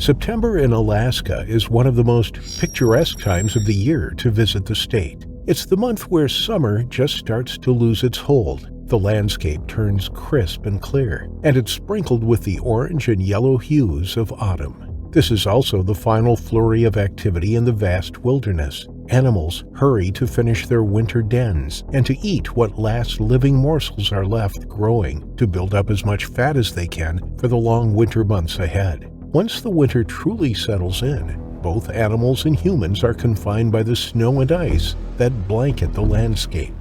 September in Alaska is one of the most picturesque times of the year to visit the state. It's the month where summer just starts to lose its hold. The landscape turns crisp and clear, and it's sprinkled with the orange and yellow hues of autumn. This is also the final flurry of activity in the vast wilderness. Animals hurry to finish their winter dens and to eat what last living morsels are left growing to build up as much fat as they can for the long winter months ahead. Once the winter truly settles in, both animals and humans are confined by the snow and ice that blanket the landscape.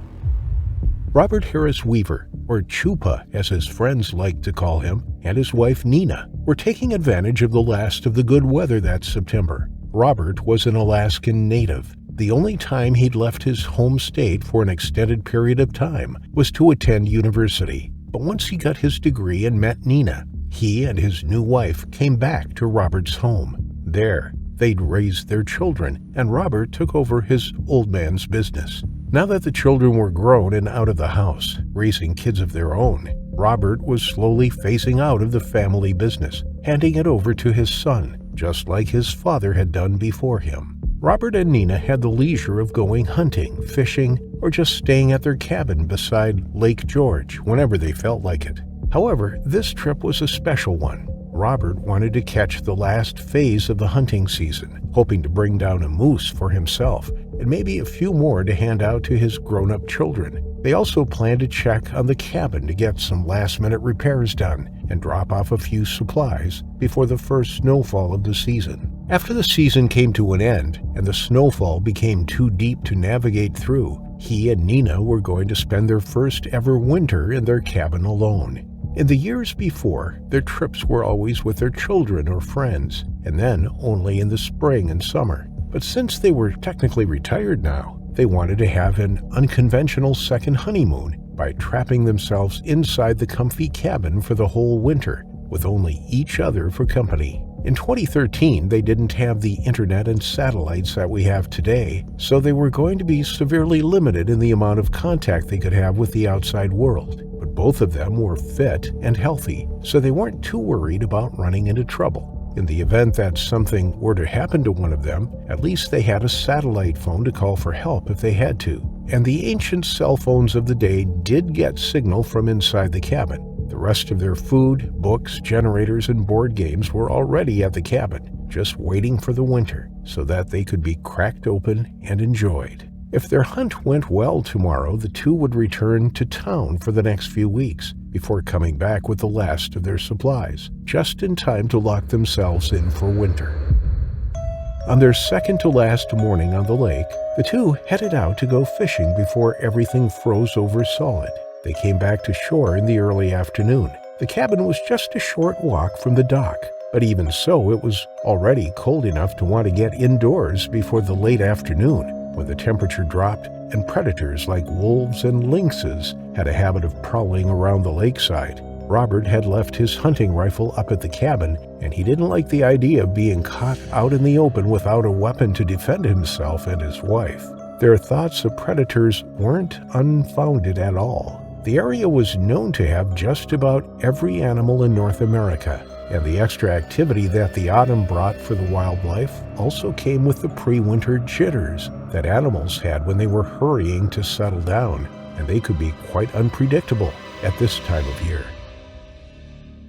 Robert Harris Weaver, or Chupa as his friends like to call him, and his wife Nina were taking advantage of the last of the good weather that September. Robert was an Alaskan native. The only time he'd left his home state for an extended period of time was to attend university. But once he got his degree and met Nina, he and his new wife came back to Robert's home. There, they'd raised their children, and Robert took over his old man's business. Now that the children were grown and out of the house, raising kids of their own, Robert was slowly phasing out of the family business, handing it over to his son, just like his father had done before him. Robert and Nina had the leisure of going hunting, fishing, or just staying at their cabin beside Lake George whenever they felt like it. However, this trip was a special one. Robert wanted to catch the last phase of the hunting season, hoping to bring down a moose for himself and maybe a few more to hand out to his grown-up children. They also planned to check on the cabin to get some last-minute repairs done and drop off a few supplies before the first snowfall of the season. After the season came to an end and the snowfall became too deep to navigate through, he and Nina were going to spend their first ever winter in their cabin alone. In the years before, their trips were always with their children or friends, and then only in the spring and summer. But since they were technically retired now, they wanted to have an unconventional second honeymoon by trapping themselves inside the comfy cabin for the whole winter, with only each other for company. In 2013, they didn't have the internet and satellites that we have today, so they were going to be severely limited in the amount of contact they could have with the outside world. But both of them were fit and healthy, so they weren't too worried about running into trouble. In the event that something were to happen to one of them, at least they had a satellite phone to call for help if they had to. And the ancient cell phones of the day did get signal from inside the cabin. The rest of their food, books, generators, and board games were already at the cabin, just waiting for the winter so that they could be cracked open and enjoyed. If their hunt went well tomorrow, the two would return to town for the next few weeks before coming back with the last of their supplies, just in time to lock themselves in for winter. On their second-to-last morning on the lake, the two headed out to go fishing before everything froze over solid. They came back to shore in the early afternoon. The cabin was just a short walk from the dock, but even so, it was already cold enough to want to get indoors before the late afternoon, when the temperature dropped and predators like wolves and lynxes had a habit of prowling around the lakeside. Robert had left his hunting rifle up at the cabin, and he didn't like the idea of being caught out in the open without a weapon to defend himself and his wife. Their thoughts of predators weren't unfounded at all. The area was known to have just about every animal in North America, and the extra activity that the autumn brought for the wildlife also came with the pre-winter jitters that animals had when they were hurrying to settle down, and they could be quite unpredictable at this time of year.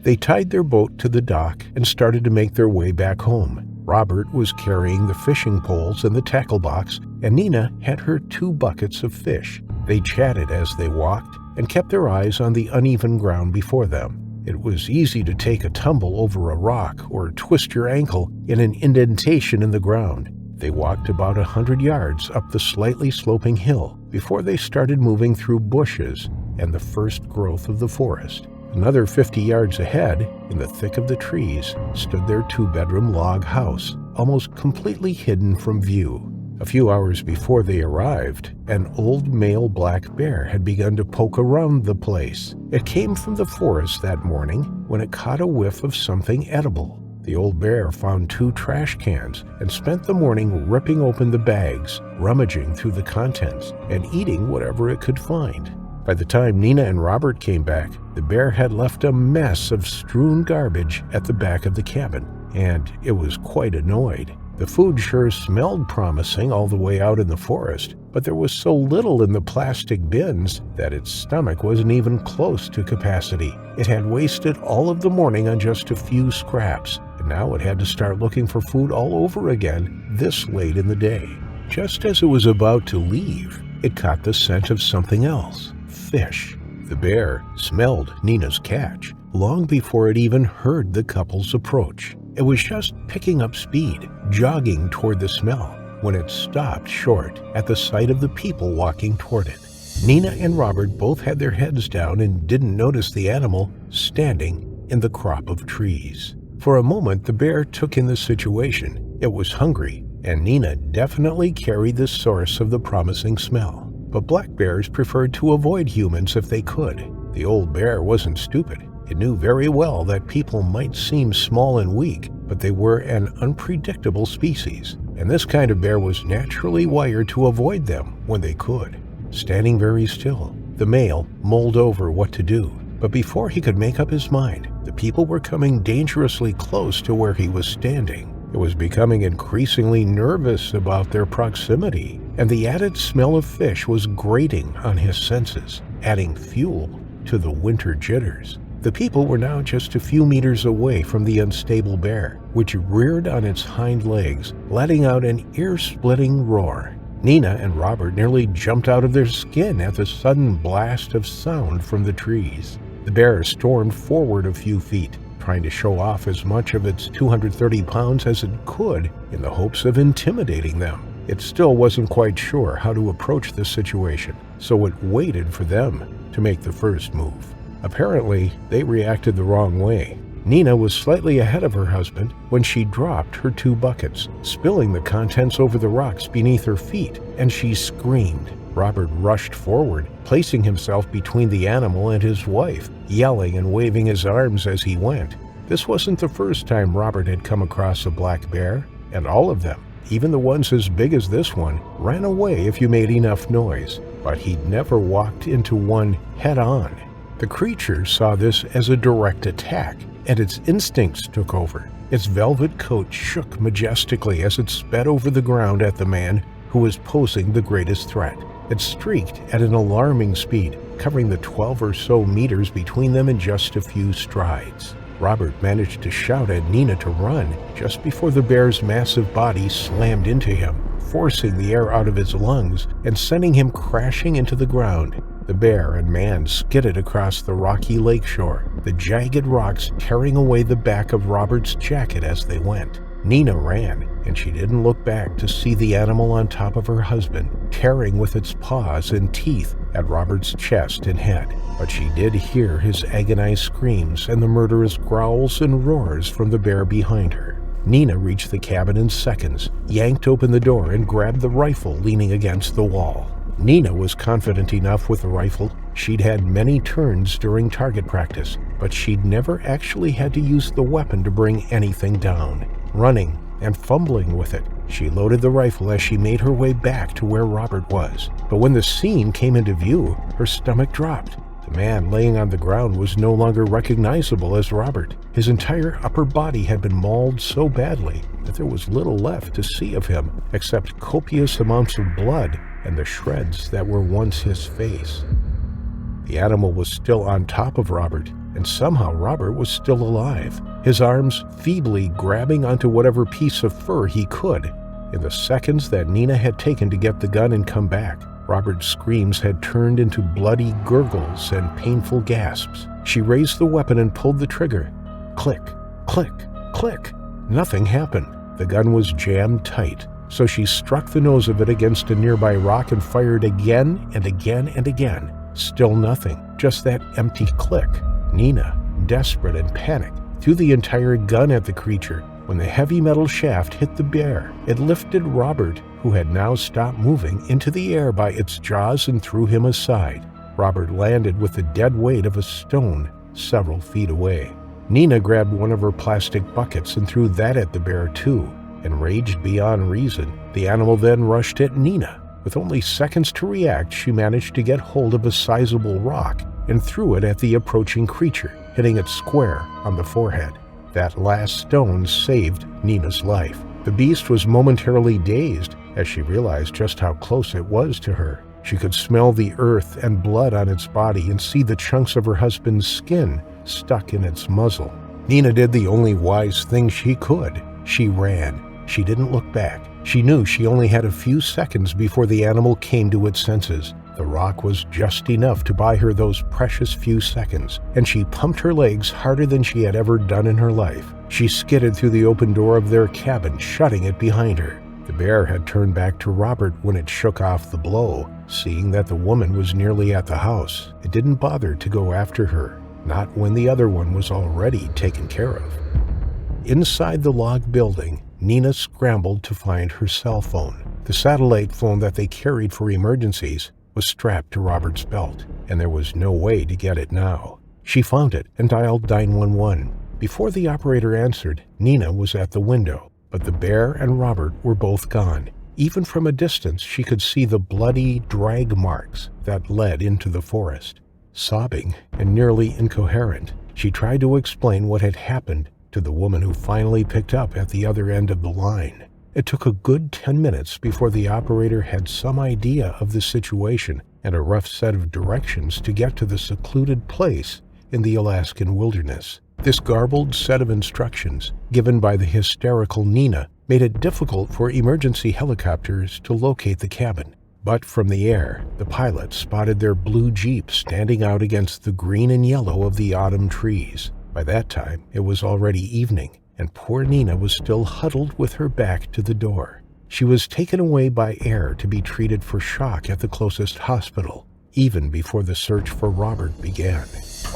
They tied their boat to the dock and started to make their way back home. Robert was carrying the fishing poles and the tackle box, and Nina had her 2 buckets of fish. They chatted as they walked and kept their eyes on the uneven ground before them. It was easy to take a tumble over a rock or twist your ankle in an indentation in the ground. They walked about 100 yards up the slightly sloping hill before they started moving through bushes and the first growth of the forest. Another 50 yards ahead, in the thick of the trees, stood their 2-bedroom log house, almost completely hidden from view. A few hours before they arrived, an old male black bear had begun to poke around the place. It came from the forest that morning when it caught a whiff of something edible. The old bear found 2 trash cans and spent the morning ripping open the bags, rummaging through the contents, and eating whatever it could find. By the time Nina and Robert came back, the bear had left a mess of strewn garbage at the back of the cabin. and it was quite annoyed. The food sure smelled promising all the way out in the forest, but there was so little in the plastic bins that its stomach wasn't even close to capacity. It had wasted all of the morning on just a few scraps, and now it had to start looking for food all over again this late in the day. Just as it was about to leave, it caught the scent of something else: fish. The bear smelled Nina's catch long before it even heard the couple's approach. It was just picking up speed, jogging toward the smell, when it stopped short at the sight of the people walking toward it. Nina and Robert both had their heads down and didn't notice the animal standing in the crop of trees. For a moment, the bear took in the situation. It was hungry, and Nina definitely carried the source of the promising smell. But black bears preferred to avoid humans if they could. The old bear wasn't stupid. It knew very well that people might seem small and weak, but they were an unpredictable species, and this kind of bear was naturally wired to avoid them when they could. Standing very still, the male mulled over what to do, but before he could make up his mind, the people were coming dangerously close to where he was standing. It was becoming increasingly nervous about their proximity, and the added smell of fish was grating on his senses, adding fuel to the winter jitters. The people were now just a few meters away from the unstable bear, which reared on its hind legs, letting out an ear-splitting roar. Nina and Robert nearly jumped out of their skin at the sudden blast of sound from the trees. The bear stormed forward a few feet, trying to show off as much of its 230 pounds as it could in the hopes of intimidating them. It still wasn't quite sure how to approach the situation, so it waited for them to make the first move. Apparently, they reacted the wrong way. Nina was slightly ahead of her husband when she dropped her 2 buckets, spilling the contents over the rocks beneath her feet, and she screamed. Robert rushed forward, placing himself between the animal and his wife, yelling and waving his arms as he went. This wasn't the first time Robert had come across a black bear, and all of them, even the ones as big as this one, ran away if you made enough noise, but he'd never walked into one head-on. The creature saw this as a direct attack, and its instincts took over. Its velvet coat shook majestically as it sped over the ground at the man who was posing the greatest threat. It streaked at an alarming speed, covering the 12 or so meters between them in just a few strides. Robert managed to shout at Nina to run just before the bear's massive body slammed into him, forcing the air out of his lungs and sending him crashing into the ground. The bear and man skidded across the rocky lakeshore, the jagged rocks tearing away the back of Robert's jacket as they went. Nina ran, and she didn't look back to see the animal on top of her husband, tearing with its paws and teeth at Robert's chest and head. But she did hear his agonized screams and the murderous growls and roars from the bear behind her. Nina reached the cabin in seconds, yanked open the door, and grabbed the rifle leaning against the wall. Nina was confident enough with the rifle. She'd had many turns during target practice, but she'd never actually had to use the weapon to bring anything down. Running and fumbling with it, she loaded the rifle as she made her way back to where Robert was. But when the scene came into view, her stomach dropped. The man laying on the ground was no longer recognizable as Robert. His entire upper body had been mauled so badly that there was little left to see of him except copious amounts of blood and the shreds that were once his face. The animal was still on top of Robert, and somehow Robert was still alive, his arms feebly grabbing onto whatever piece of fur he could. In the seconds that Nina had taken to get the gun and come back, Robert's screams had turned into bloody gurgles and painful gasps. She raised the weapon and pulled the trigger. Click, click, click. Nothing happened. The gun was jammed tight, so she struck the nose of it against a nearby rock and fired again and again and again. Still nothing, just that empty click. Nina, desperate and panicked, threw the entire gun at the creature. When the heavy metal shaft hit the bear, it lifted Robert, who had now stopped moving, into the air by its jaws and threw him aside. Robert landed with the dead weight of a stone several feet away. Nina grabbed one of her plastic buckets and threw that at the bear too. Enraged beyond reason, the animal then rushed at Nina. With only seconds to react, she managed to get hold of a sizable rock and threw it at the approaching creature, hitting it square on the forehead. That last stone saved Nina's life. The beast was momentarily dazed as she realized just how close it was to her. She could smell the earth and blood on its body and see the chunks of her husband's skin stuck in its muzzle. Nina did the only wise thing she could. She ran. She didn't look back. She knew she only had a few seconds before the animal came to its senses. The rock was just enough to buy her those precious few seconds, and she pumped her legs harder than she had ever done in her life. She skidded through the open door of their cabin, shutting it behind her. The bear had turned back to Robert when it shook off the blow. Seeing that the woman was nearly at the house, it didn't bother to go after her, not when the other one was already taken care of. Inside the log building, Nina scrambled to find her cell phone. The satellite phone that they carried for emergencies was strapped to Robert's belt, and there was no way to get it now. She found it and dialed 911. Before the operator answered, Nina was at the window, but the bear and Robert were both gone. Even from a distance, she could see the bloody drag marks that led into the forest. Sobbing and nearly incoherent, she tried to explain what had happened to the woman who finally picked up at the other end of the line. It took a good 10 minutes before the operator had some idea of the situation and a rough set of directions to get to the secluded place in the Alaskan wilderness. This garbled set of instructions, given by the hysterical Nina, made it difficult for emergency helicopters to locate the cabin. But from the air, the pilot spotted their blue Jeep standing out against the green and yellow of the autumn trees. By that time, it was already evening, and poor Nina was still huddled with her back to the door. She was taken away by air to be treated for shock at the closest hospital, even before the search for Robert began.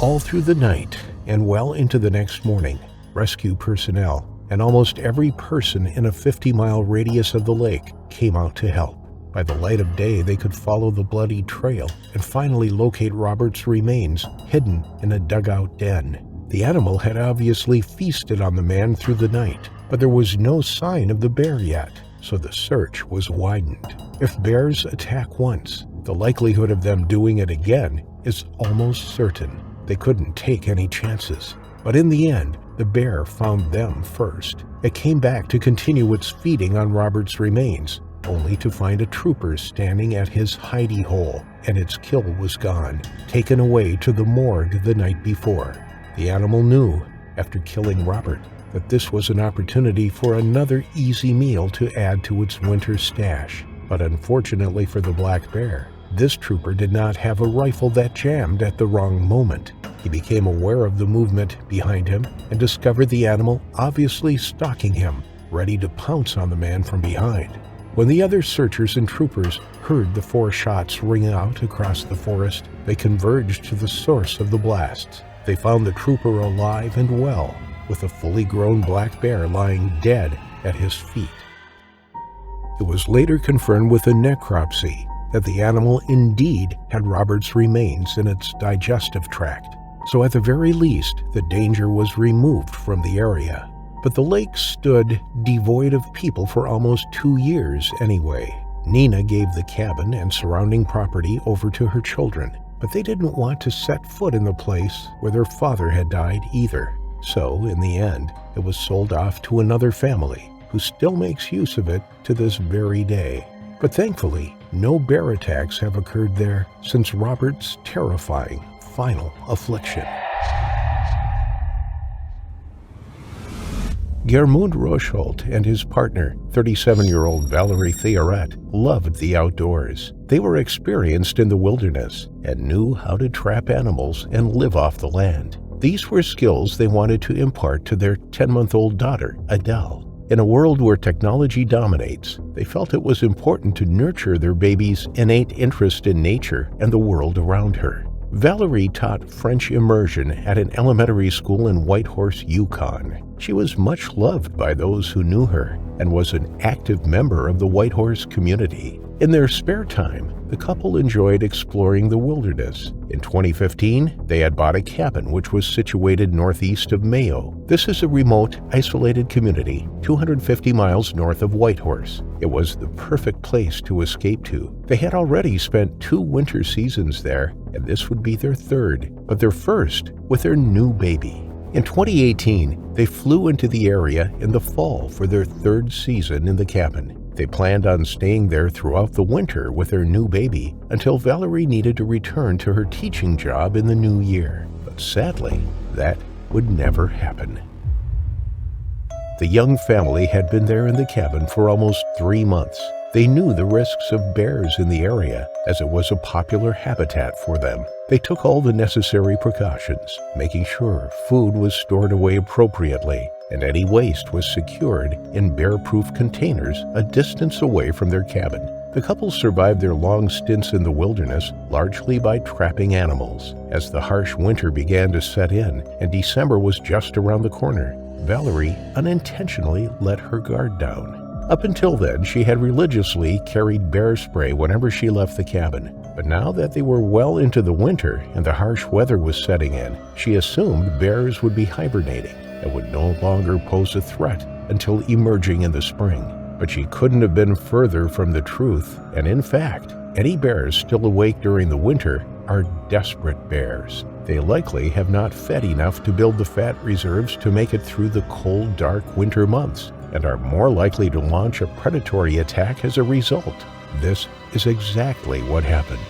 All through the night and well into the next morning, rescue personnel and almost every person in a 50-mile radius of the lake came out to help. By the light of day, they could follow the bloody trail and finally locate Robert's remains hidden in a dugout den. The animal had obviously feasted on the man through the night, but there was no sign of the bear yet, so the search was widened. If bears attack once, the likelihood of them doing it again is almost certain. They couldn't take any chances. But in the end, the bear found them first. It came back to continue its feeding on Robert's remains, only to find a trooper standing at his hidey hole, and its kill was gone, taken away to the morgue the night before. The animal knew, after killing Robert, that this was an opportunity for another easy meal to add to its winter stash. But unfortunately for the black bear, this trooper did not have a rifle that jammed at the wrong moment. He became aware of the movement behind him and discovered the animal obviously stalking him, ready to pounce on the man from behind. When the other searchers and troopers heard the 4 shots ring out across the forest, they converged to the source of the blasts. They found the trooper alive and well, with a fully grown black bear lying dead at his feet. It was later confirmed with a necropsy that the animal indeed had Robert's remains in its digestive tract, so at the very least the danger was removed from the area. But the lake stood devoid of people for almost 2 years anyway. Nina gave the cabin and surrounding property over to her children, but they didn't want to set foot in the place where their father had died either. So, in the end, it was sold off to another family who still makes use of it to this very day. But thankfully, no bear attacks have occurred there since Robert's terrifying final affliction. Germund Rosholt and his partner, 37-year-old Valerie Theoret, loved the outdoors. They were experienced in the wilderness and knew how to trap animals and live off the land. These were skills they wanted to impart to their 10-month-old daughter, Adele. In a world where technology dominates, they felt it was important to nurture their baby's innate interest in nature and the world around her. Valerie taught French immersion at an elementary school in Whitehorse, Yukon. She was much loved by those who knew her and was an active member of the Whitehorse community. In their spare time, the couple enjoyed exploring the wilderness. In 2015, they had bought a cabin which was situated northeast of Mayo. This is a remote, isolated community 250 miles north of Whitehorse. It was the perfect place to escape to. They had already spent 2 winter seasons there, and this would be their third, but their first with their new baby. In 2018, they flew into the area in the fall for their third season in the cabin. They planned on staying there throughout the winter with their new baby until Valerie needed to return to her teaching job in the new year. But sadly, that would never happen. The young family had been there in the cabin for almost 3 months. They knew the risks of bears in the area, as it was a popular habitat for them. They took all the necessary precautions, making sure food was stored away appropriately, and any waste was secured in bear-proof containers a distance away from their cabin. The couple survived their long stints in the wilderness largely by trapping animals. As the harsh winter began to set in and December was just around the corner, Valerie unintentionally let her guard down. Up until then, she had religiously carried bear spray whenever she left the cabin. But now that they were well into the winter and the harsh weather was setting in, she assumed bears would be hibernating and would no longer pose a threat until emerging in the spring. But she couldn't have been further from the truth, and in fact, any bears still awake during the winter are desperate bears. They likely have not fed enough to build the fat reserves to make it through the cold, dark winter months, and are more likely to launch a predatory attack as a result. This is exactly what happened.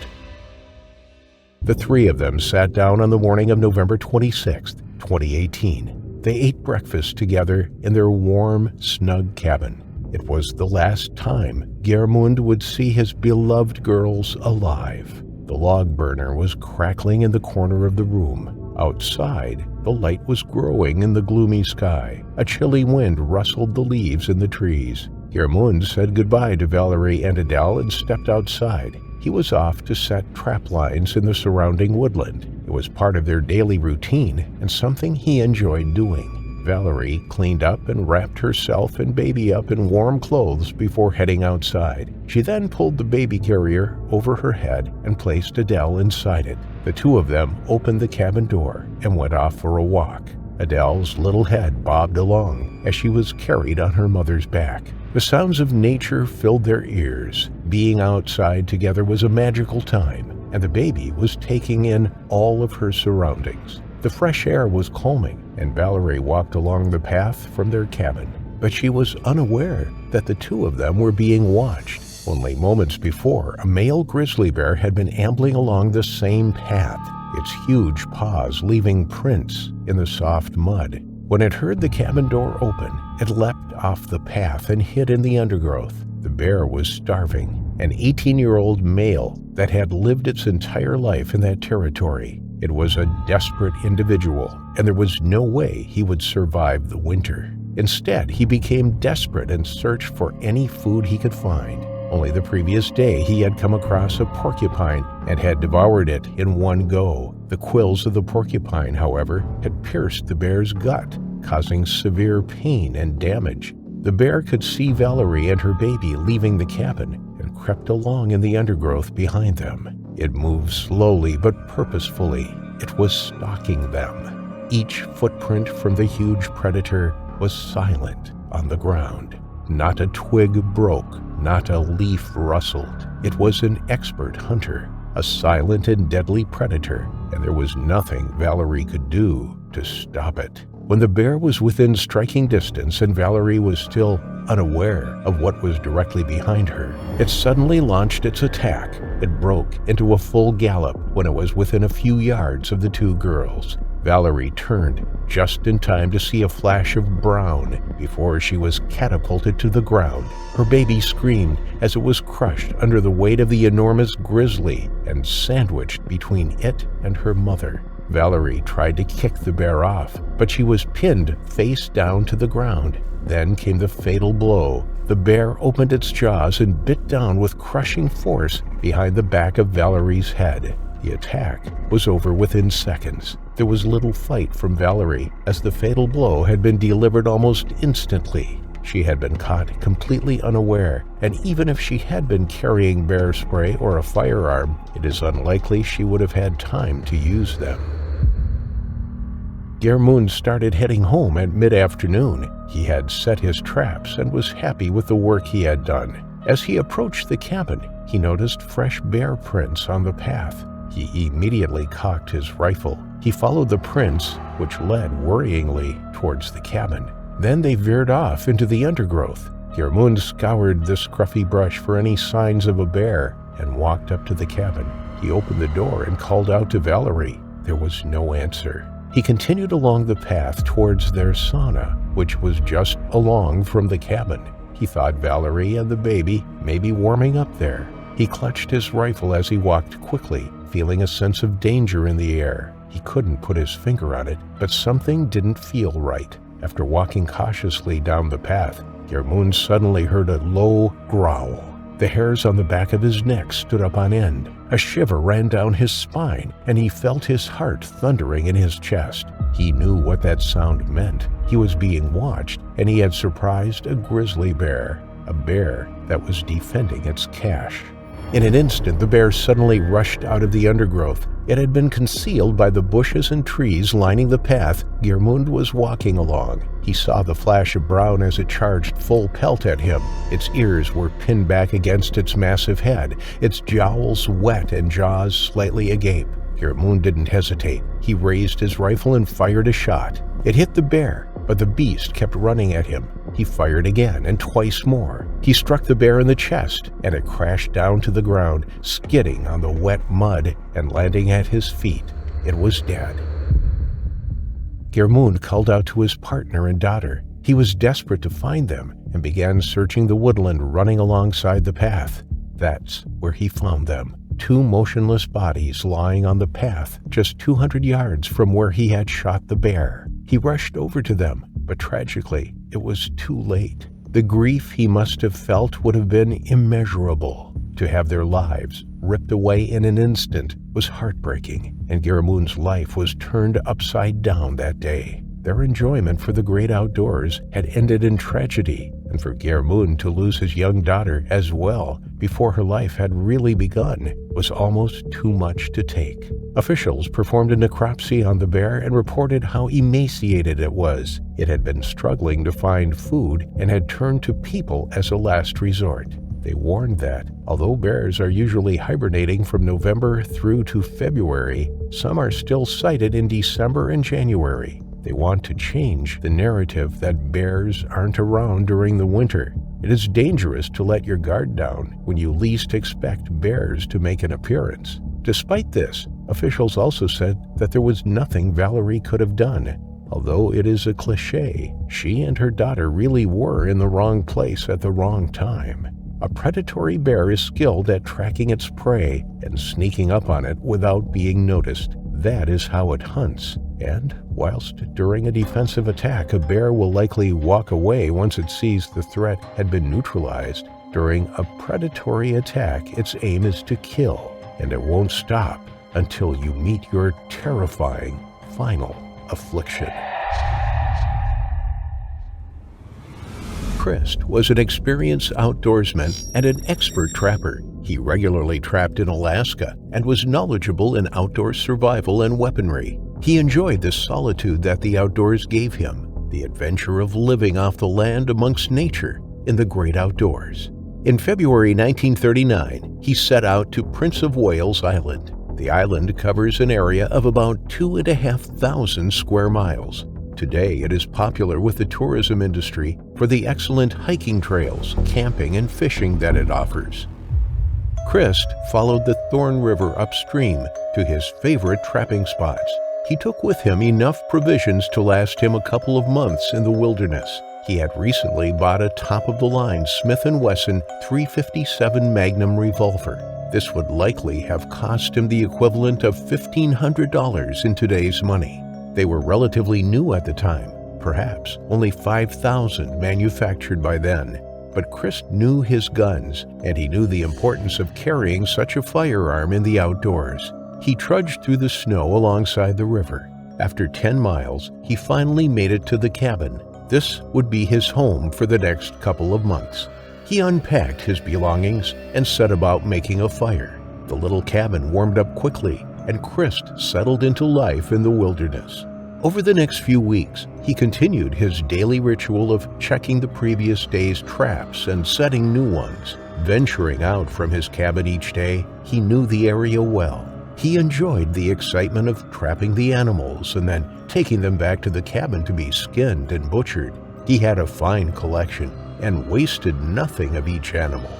The three of them sat down on the morning of November 26, 2018. They ate breakfast together in their warm, snug cabin. It was the last time Geirmund would see his beloved girls alive. The log burner was crackling in the corner of the room. Outside, the light was growing in the gloomy sky. A chilly wind rustled the leaves in the trees. Geirmund said goodbye to Valerie and Adele and stepped outside. He was off to set trap lines in the surrounding woodland. It was part of their daily routine and something he enjoyed doing. Valerie cleaned up and wrapped herself and baby up in warm clothes before heading outside. She then pulled the baby carrier over her head and placed Adele inside it. The two of them opened the cabin door and went off for a walk. Adele's little head bobbed along as she was carried on her mother's back. The sounds of nature filled their ears. Being outside together was a magical time, and the baby was taking in all of her surroundings. The fresh air was calming, and Valerie walked along the path from their cabin. But she was unaware that the two of them were being watched. Only moments before, a male grizzly bear had been ambling along the same path, its huge paws leaving prints in the soft mud. When it heard the cabin door open, it leapt off the path and hid in the undergrowth. The bear was starving, an 18-year-old male that had lived its entire life in that territory. It was a desperate individual, and there was no way he would survive the winter. Instead, he became desperate and searched for any food he could find. Only the previous day, he had come across a porcupine and had devoured it in one go. The quills of the porcupine, however, had pierced the bear's gut, causing severe pain and damage. The bear could see Valerie and her baby leaving the cabin and crept along in the undergrowth behind them. It moved slowly but purposefully. It was stalking them. Each footprint from the huge predator was silent on the ground. Not a twig broke, not a leaf rustled. It was an expert hunter, a silent and deadly predator, and there was nothing Valerie could do to stop it. When the bear was within striking distance and Valerie was still unaware of what was directly behind her, it suddenly launched its attack. It broke into a full gallop when it was within a few yards of the two girls. Valerie turned just in time to see a flash of brown before she was catapulted to the ground. Her baby screamed as it was crushed under the weight of the enormous grizzly and sandwiched between it and her mother. Valerie tried to kick the bear off, but she was pinned face down to the ground. Then came the fatal blow. The bear opened its jaws and bit down with crushing force behind the back of Valerie's head. The attack was over within seconds. There was little fight from Valerie, as the fatal blow had been delivered almost instantly. She had been caught completely unaware, and even if she had been carrying bear spray or a firearm, it is unlikely she would have had time to use them. Geirmund started heading home at mid-afternoon. He had set his traps and was happy with the work he had done. As he approached the cabin, he noticed fresh bear prints on the path. He immediately cocked his rifle He followed the prints, which led worryingly towards the cabin. Then they veered off into the undergrowth. Gjermund scoured the scruffy brush for any signs of a bear and walked up to the cabin. He opened the door and called out to Valerie. There was no answer. He continued along the path towards their sauna, which was just along from the cabin. He thought Valerie and the baby may be warming up there. He clutched his rifle as he walked quickly, feeling a sense of danger in the air. He couldn't put his finger on it, but something didn't feel right. After walking cautiously down the path, Gjermund suddenly heard a low growl. The hairs on the back of his neck stood up on end. A shiver ran down his spine, and he felt his heart thundering in his chest. He knew what that sound meant. He was being watched, and he had surprised a grizzly bear, a bear that was defending its cache. In an instant, the bear suddenly rushed out of the undergrowth. It had been concealed by the bushes and trees lining the path Gjermund was walking along. He saw the flash of brown as it charged full pelt at him. Its ears were pinned back against its massive head, its jowls wet and jaws slightly agape. Gjermund didn't hesitate. He raised his rifle and fired a shot. It hit the bear, but the beast kept running at him. He fired again, and twice more. He struck the bear in the chest, and it crashed down to the ground, skidding on the wet mud and landing at his feet. It was dead. Gjermund called out to his partner and daughter. He was desperate to find them and began searching the woodland running alongside the path. That's where he found them. 2 motionless bodies lying on the path just 200 yards from where he had shot the bear. He rushed over to them, but tragically, it was too late. The grief he must have felt would have been immeasurable. To have their lives ripped away in an instant was heartbreaking, and Gjermund's life was turned upside down that day. Their enjoyment for the great outdoors had ended in tragedy, and for Gjermund to lose his young daughter as well before her life had really begun was almost too much to take. Officials performed a necropsy on the bear and reported how emaciated it was. It had been struggling to find food and had turned to people as a last resort. They warned that, although bears are usually hibernating from November through to February, some are still sighted in December and January. They want to change the narrative that bears aren't around during the winter. It is dangerous to let your guard down when you least expect bears to make an appearance. Despite this, officials also said that there was nothing Valerie could have done. Although it is a cliché, she and her daughter really were in the wrong place at the wrong time. A predatory bear is skilled at tracking its prey and sneaking up on it without being noticed. That is how it hunts. And whilst during a defensive attack a bear will likely walk away once it sees the threat had been neutralized, during a predatory attack its aim is to kill, and it won't stop until you meet your terrifying final affliction. Christ was an experienced outdoorsman and an expert trapper. He regularly trapped in Alaska and was knowledgeable in outdoor survival and weaponry. He enjoyed the solitude that the outdoors gave him, the adventure of living off the land amongst nature in the great outdoors. In February 1939, he set out to Prince of Wales Island. The island covers an area of about 2,500 square miles. Today, it is popular with the tourism industry for the excellent hiking trails, camping, and fishing that it offers. Christ followed the Thorn River upstream to his favorite trapping spots. He took with him enough provisions to last him a couple of months in the wilderness. He had recently bought a top-of-the-line Smith & Wesson .357 Magnum revolver. This would likely have cost him the equivalent of $1,500 in today's money. They were relatively new at the time, perhaps only 5,000 manufactured by then. But Christ knew his guns, and he knew the importance of carrying such a firearm in the outdoors. He trudged through the snow alongside the river. After 10 miles, he finally made it to the cabin. This would be his home for the next couple of months. He unpacked his belongings and set about making a fire. The little cabin warmed up quickly, and Christ settled into life in the wilderness. Over the next few weeks, he continued his daily ritual of checking the previous day's traps and setting new ones. Venturing out from his cabin each day, he knew the area well. He enjoyed the excitement of trapping the animals and then taking them back to the cabin to be skinned and butchered. He had a fine collection and wasted nothing of each animal.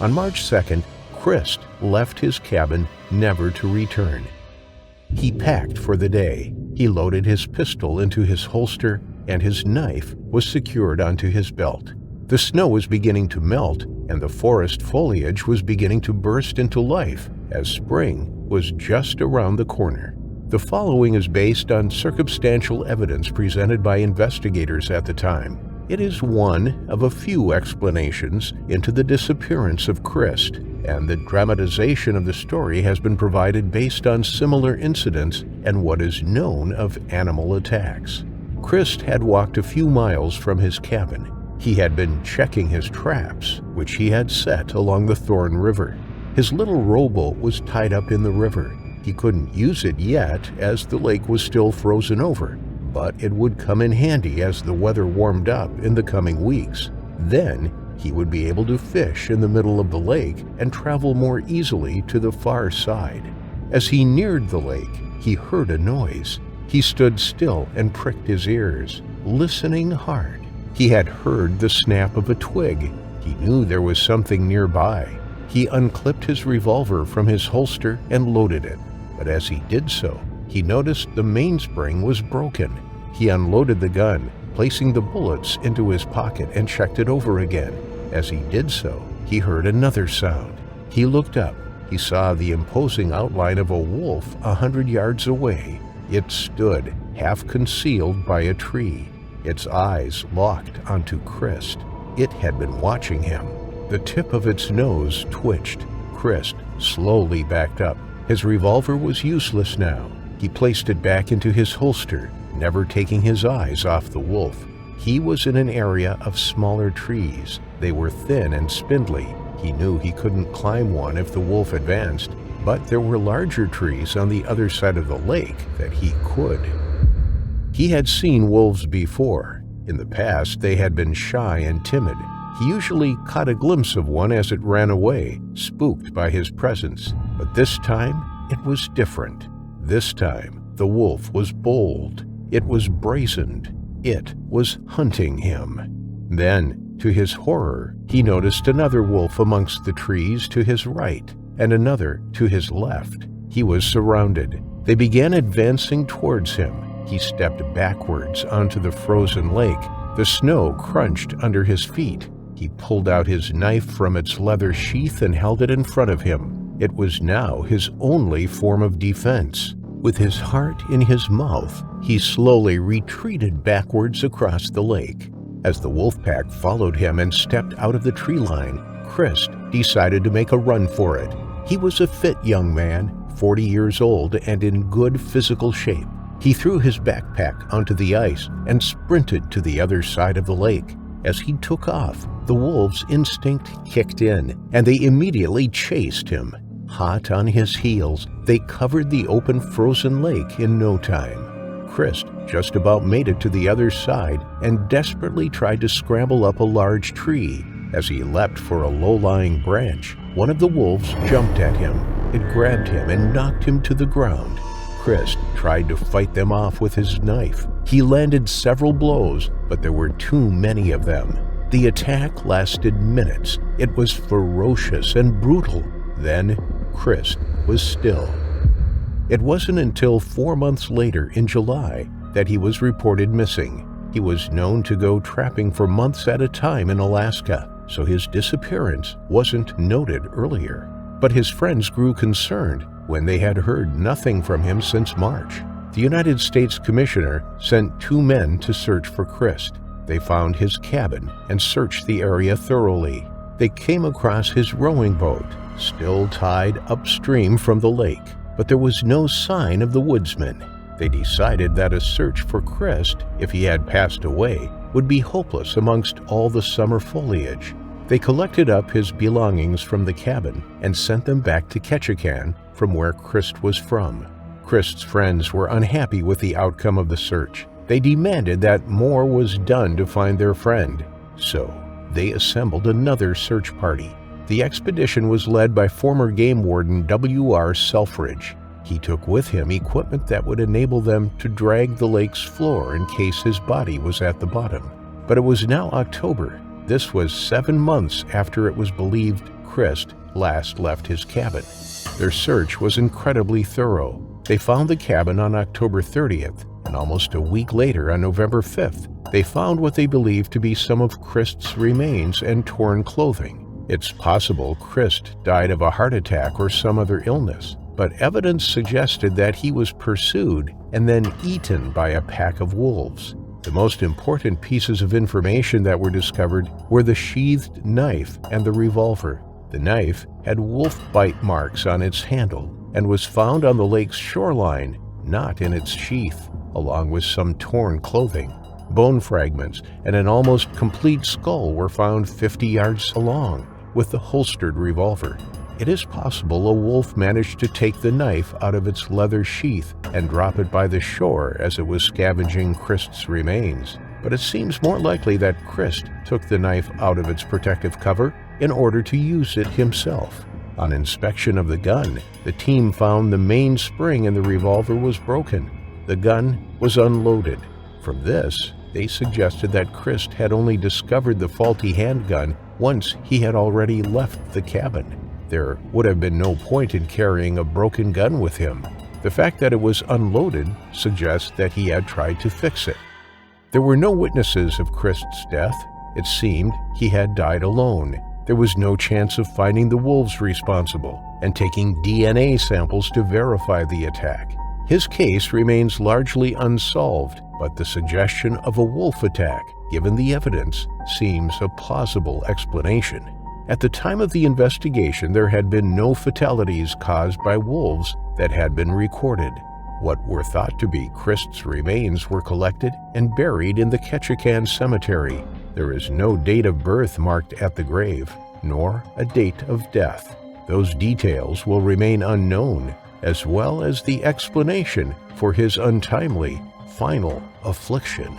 On March 2nd, Christ left his cabin never to return. He packed for the day. He loaded his pistol into his holster, and his knife was secured onto his belt. The snow was beginning to melt, and the forest foliage was beginning to burst into life as spring was just around the corner. The following is based on circumstantial evidence presented by investigators at the time. It is one of a few explanations into the disappearance of Christ, and the dramatization of the story has been provided based on similar incidents and what is known of animal attacks. Christ had walked a few miles from his cabin. He had been checking his traps, which he had set along the Thorn River. His little rowboat was tied up in the river. He couldn't use it yet as the lake was still frozen over, but it would come in handy as the weather warmed up in the coming weeks. Then he would be able to fish in the middle of the lake and travel more easily to the far side. As he neared the lake, he heard a noise. He stood still and pricked his ears, listening hard. He had heard the snap of a twig. He knew there was something nearby. He unclipped his revolver from his holster and loaded it, but as he did so, he noticed the mainspring was broken. He unloaded the gun, placing the bullets into his pocket, and checked it over again. As he did so, he heard another sound. He looked up. He saw the imposing outline of a wolf 100 yards away. It stood, half concealed by a tree, its eyes locked onto Christ. It had been watching him. The tip of its nose twitched. Christ slowly backed up. His revolver was useless now. He placed it back into his holster, never taking his eyes off the wolf. He was in an area of smaller trees. They were thin and spindly. He knew he couldn't climb one if the wolf advanced, but there were larger trees on the other side of the lake that he could. He had seen wolves before. In the past, they had been shy and timid. He usually caught a glimpse of one as it ran away, spooked by his presence. But this time, it was different. This time, the wolf was bold. It was brazened. It was hunting him. Then, to his horror, he noticed another wolf amongst the trees to his right, and another to his left. He was surrounded. They began advancing towards him. He stepped backwards onto the frozen lake. The snow crunched under his feet. He pulled out his knife from its leather sheath and held it in front of him. It was now his only form of defense. With his heart in his mouth, he slowly retreated backwards across the lake. As the wolf pack followed him and stepped out of the tree line, Christ decided to make a run for it. He was a fit young man, 40 years old and in good physical shape. He threw his backpack onto the ice and sprinted to the other side of the lake. As he took off, the wolf's instinct kicked in, and they immediately chased him. Hot on his heels, they covered the open frozen lake in no time. Christ just about made it to the other side and desperately tried to scramble up a large tree. As he leapt for a low-lying branch, one of the wolves jumped at him. It grabbed him and knocked him to the ground. Christ tried to fight them off with his knife. He landed several blows, but there were too many of them. The attack lasted minutes. It was ferocious and brutal. Then Christ was still. It wasn't until 4 months later, in July, that he was reported missing. He was known to go trapping for months at a time in Alaska, so his disappearance wasn't noted earlier. But his friends grew concerned when they had heard nothing from him since March. The United States Commissioner sent 2 men to search for Christ. They found his cabin and searched the area thoroughly. They came across his rowing boat, still tied upstream from the lake, but there was no sign of the woodsman. They decided that a search for Christ, if he had passed away, would be hopeless amongst all the summer foliage. They collected up his belongings from the cabin and sent them back to Ketchikan, from where Christ was from. Christ's friends were unhappy with the outcome of the search. They demanded that more was done to find their friend. So they assembled another search party. The expedition was led by former game warden W.R. Selfridge. He took with him equipment that would enable them to drag the lake's floor in case his body was at the bottom. But it was now October. This was 7 months after it was believed Christ last left his cabin. Their search was incredibly thorough. They found the cabin on October 30th, and almost a week later, on November 5th, they found what they believed to be some of Christ's remains and torn clothing. It's possible Christ died of a heart attack or some other illness, but evidence suggested that he was pursued and then eaten by a pack of wolves. The most important pieces of information that were discovered were the sheathed knife and the revolver. The knife had wolf bite marks on its handle and was found on the lake's shoreline, not in its sheath, along with some torn clothing. Bone fragments and an almost complete skull were found 50 yards along, with the holstered revolver. It is possible a wolf managed to take the knife out of its leather sheath and drop it by the shore as it was scavenging Christ's remains, but it seems more likely that Christ took the knife out of its protective cover in order to use it himself. On inspection of the gun, the team found the main spring in the revolver was broken. The gun was unloaded. From this, they suggested that Christ had only discovered the faulty handgun once he had already left the cabin. There would have been no point in carrying a broken gun with him. The fact that it was unloaded suggests that he had tried to fix it. There were no witnesses of Christ's death. It seemed he had died alone. There was no chance of finding the wolves responsible and taking DNA samples to verify the attack. His case remains largely unsolved, but the suggestion of a wolf attack, given the evidence, seems a plausible explanation. At the time of the investigation, there had been no fatalities caused by wolves that had been recorded. What were thought to be Christ's remains were collected and buried in the Ketchikan Cemetery. There is no date of birth marked at the grave, nor a date of death. Those details will remain unknown, as well as the explanation for his untimely final affliction.